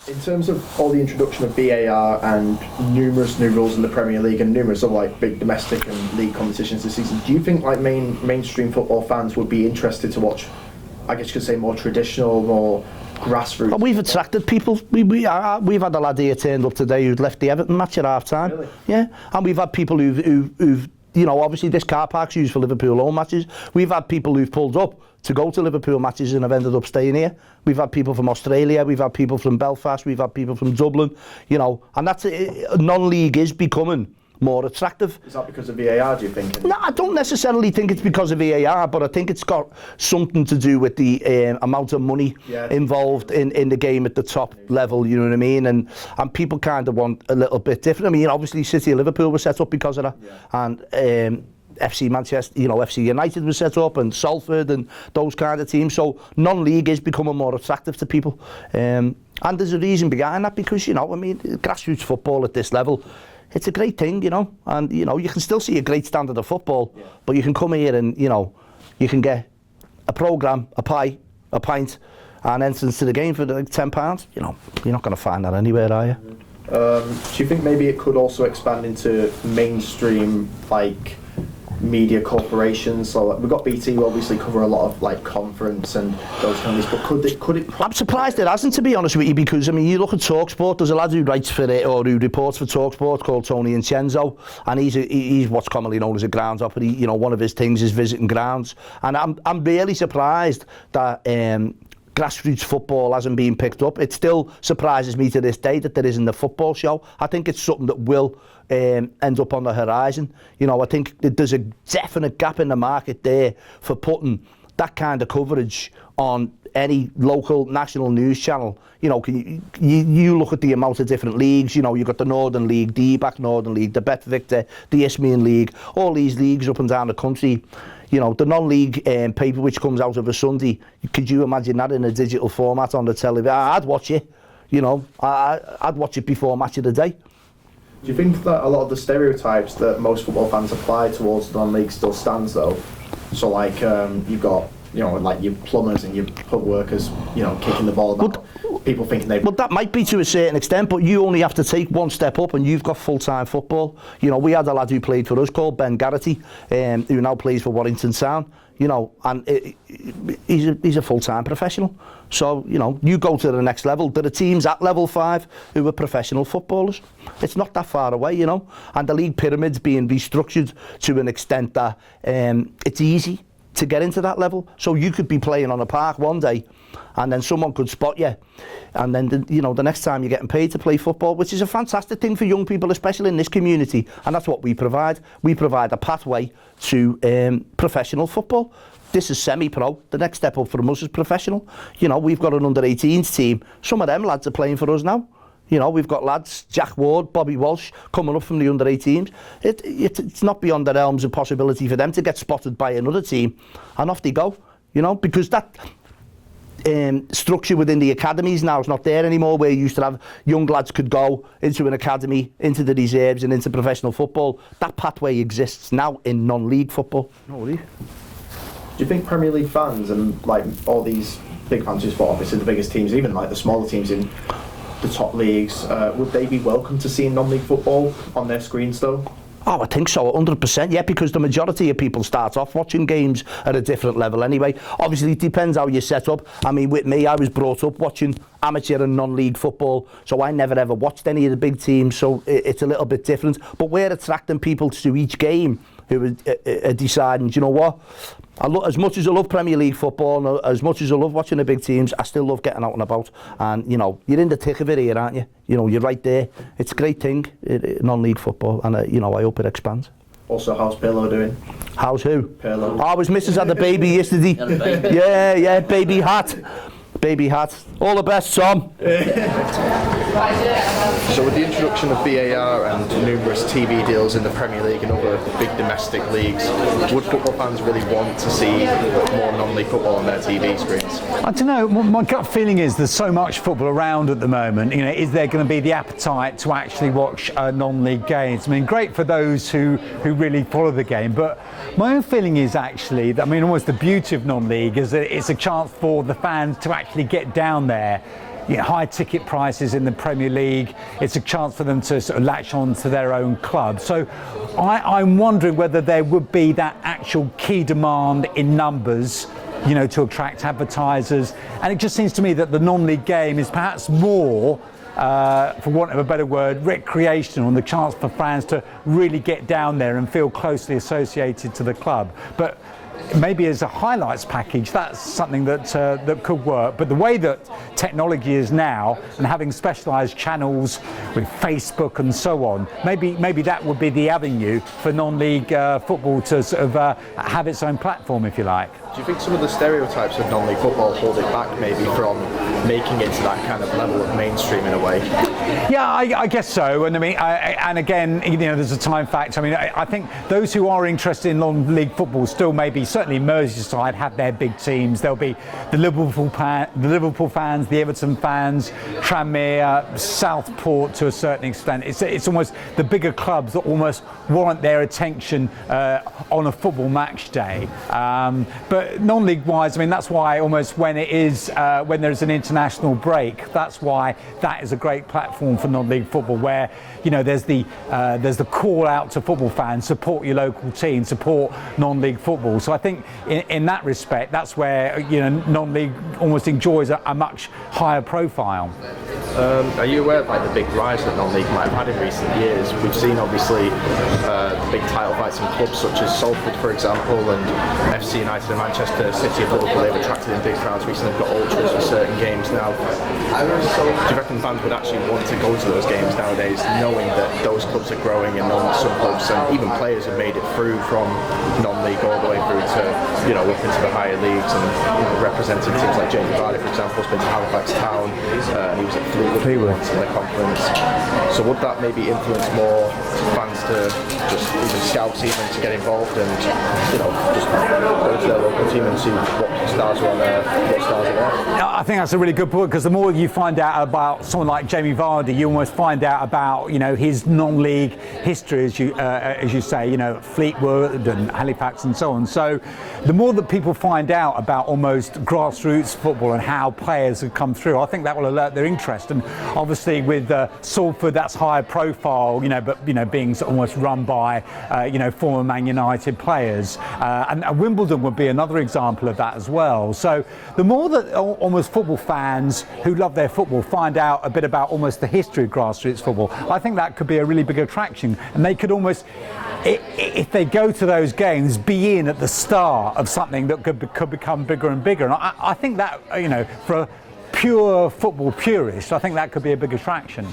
In terms of all the introduction of VAR and numerous new rules in the Premier League and numerous other like big domestic and league competitions this season, do you think like mainstream football fans would be interested to watch, I guess you could say, more traditional, more grassroots? Well, we've attracted people. We've had a lad here turned up today who'd left the Everton match at half time. Really? Yeah, and we've had people who've you know, obviously this car park's used for Liverpool home matches. We've had people who've pulled up to go to Liverpool matches and have ended up staying here. We've had people from Australia, we've had people from Belfast, we've had people from Dublin, you know, and that's non-league is becoming more attractive. Is that because of VAR, do you think? No, I don't necessarily think it's because of VAR, but I think it's got something to do with the amount of money involved in the game at the top level, you know what I mean? And people kind of want a little bit different. I mean, obviously City and Liverpool were set up because of that. Yeah. And FC Manchester, you know, FC United was set up, and Salford and those kind of teams. So non-league is becoming more attractive to people. And there's a reason behind that, because, you know, I mean, grassroots football at this level, it's a great thing, you know, and, you know, you can still see a great standard of football, but you can come here and, you know, you can get a programme, a pie, a pint, and entrance to the game for like £10. You know, you're not going to find that anywhere, are you? Do you think maybe it could also expand into mainstream, like, media corporations? So like, we've got BT who obviously cover a lot of like conference and those kind of things, but could it I'm surprised it hasn't, to be honest with you, because I mean, you look at TalkSport, there's a lad who writes for it or who reports for TalkSport called Tony Incenzo, and he's what's commonly known as a groundhopper. You know, one of his things is visiting grounds, and I'm really surprised that grassroots football hasn't been picked up. It still surprises me to this day that there isn't a football show. I think it's something that will end up on the horizon. You know, I think that there's a definite gap in the market there for putting that kind of coverage on any local national news channel. You know, you look at the amount of different leagues. You know, you've got the Northern League, the EBAC Northern League, the Bet Victor, the Isthmian League, all these leagues up and down the country. You know, the non-league paper which comes out of a Sunday, could you imagine that in a digital format on the television? I'd watch it, you know, I'd watch it before match of the day. Do you think that a lot of the stereotypes that most football fans apply towards the non-league still stands though? So like, you've got, you know, like your plumbers and your pub workers, you know, kicking the ball about. People thinking they... Well, that might be to a certain extent, but you only have to take one step up and you've got full-time football. You know, we had a lad who played for us called Ben Garrity, who now plays for Warrington Town, you know, and he's a full-time professional. So, you know, you go to the next level. There are teams at level 5 who are professional footballers. It's not that far away, you know, and the league pyramid's being restructured to an extent that it's easy to get into that level. So you could be playing on a park one day and then someone could spot you, and then you know, the next time you're getting paid to play football, which is a fantastic thing for young people, especially in this community, and that's what we provide. We provide a pathway to professional football. This is semi-pro. The next step up from us is professional. You know, we've got an under-18s team. Some of them lads are playing for us now. You know, we've got lads, Jack Ward, Bobby Walsh, coming up from the under-18s. It's not beyond the realms of possibility for them to get spotted by another team, and off they go, you know, because that structure within the academies now is not there anymore, where you used to have young lads could go into an academy, into the reserves and into professional football. That pathway exists now in non-league football. No worries. Do you think Premier League fans and like all these big fans who support obviously the biggest teams, even like the smaller teams in the top leagues, would they be welcome to seeing non-league football on their screens though? Oh, I think so, 100%, yeah, because the majority of people start off watching games at a different level anyway. Obviously, it depends how you're set up. I mean, with me, I was brought up watching amateur and non-league football, so I never ever watched any of the big teams, so it's a little bit different. But we're attracting people to each game who are deciding, do you know what? As much as I love Premier League football, and as much as I love watching the big teams, I still love getting out and about. And, you know, you're in the thick of it here, aren't you? You know, you're right there. It's a great thing, non-league football, and, you know, I hope it expands. Also, how's Pirlo doing? How's who? Pirlo. Oh, his missus had a baby yesterday. Yeah, baby hat. Baby hat. All the best, Tom. So with the introduction of VAR and numerous TV deals in the Premier League and other big domestic leagues, would football fans really want to see more non-league football on their TV screens? I don't know. My gut feeling is there's so much football around at the moment. You know, is there going to be the appetite to actually watch non-league games? I mean, great for those who really follow the game, but my own feeling is actually that, I mean, almost the beauty of non-league is that it's a chance for the fans to actually get down there, high ticket prices in the Premier League. It's a chance for them to sort of latch on to their own club. So I'm wondering whether there would be that actual key demand in numbers, to attract advertisers. And it just seems to me that the non-league game is perhaps more, for want of a better word, recreational, and the chance for fans to really get down there and feel closely associated to the club. But maybe as a highlights package, that's something that could work. But the way that technology is now, and having specialised channels with Facebook and so on, maybe that would be the avenue for non-league football to sort of have its own platform, if you like. Do you think some of the stereotypes of non-league football hold it back maybe from making it to that kind of level of mainstream in a way? Yeah, I guess so. And I mean, and again, there's a time factor. I mean, I think those who are interested in non-league football still maybe, certainly Merseyside, have their big teams. There'll be the Liverpool fans, the Everton fans, Tranmere, Southport to a certain extent. It's almost the bigger clubs that almost warrant their attention on a football match day. But non-league wise, I mean, that's why almost when there's an international break, that's why that is a great platform for non-league football, where there's the call out to football fans: support your local team, support non-league football. So I think in that respect, that's where non-league almost enjoys a much higher profile. Are you aware of the big rise that non-league might have had in recent years? We've seen obviously big title fights in clubs such as Salford, for example, and FC United and Manchester City of Liverpool. They've attracted in big crowds recently. They've got ultras for certain games now. Do you reckon fans would actually want to go to those games nowadays, knowing that those clubs are growing and knowing that some clubs and even players have made it through from non-league all the way through to up into the higher leagues, and representing teams like Jamie Vardy, for example, has been to Halifax Town, and he was at Fleetwood once in the conference. So would that maybe influence more fans to just even scouts even to get involved and just go to their local team and see what stars are on there, what stars are there? I think that's a really good point, because the more you find out about someone like Jamie Vardy, you almost find out about his non-league history, as you say, Fleetwood and Halifax and so on. So the more that people find out about almost grassroots football and how players have come through, I think that will alert their interest. And obviously with Salford, that's higher profile, but being almost run by former Man United players, and Wimbledon would be another example of that as well. So the more that almost football fans who love their football find out a bit about almost the history of grassroots football, I think that could be a really big attraction, and they could almost, if they go to those games, be in at the start of something that could become bigger and bigger. And I think that for a pure football purist, I think that could be a big attraction.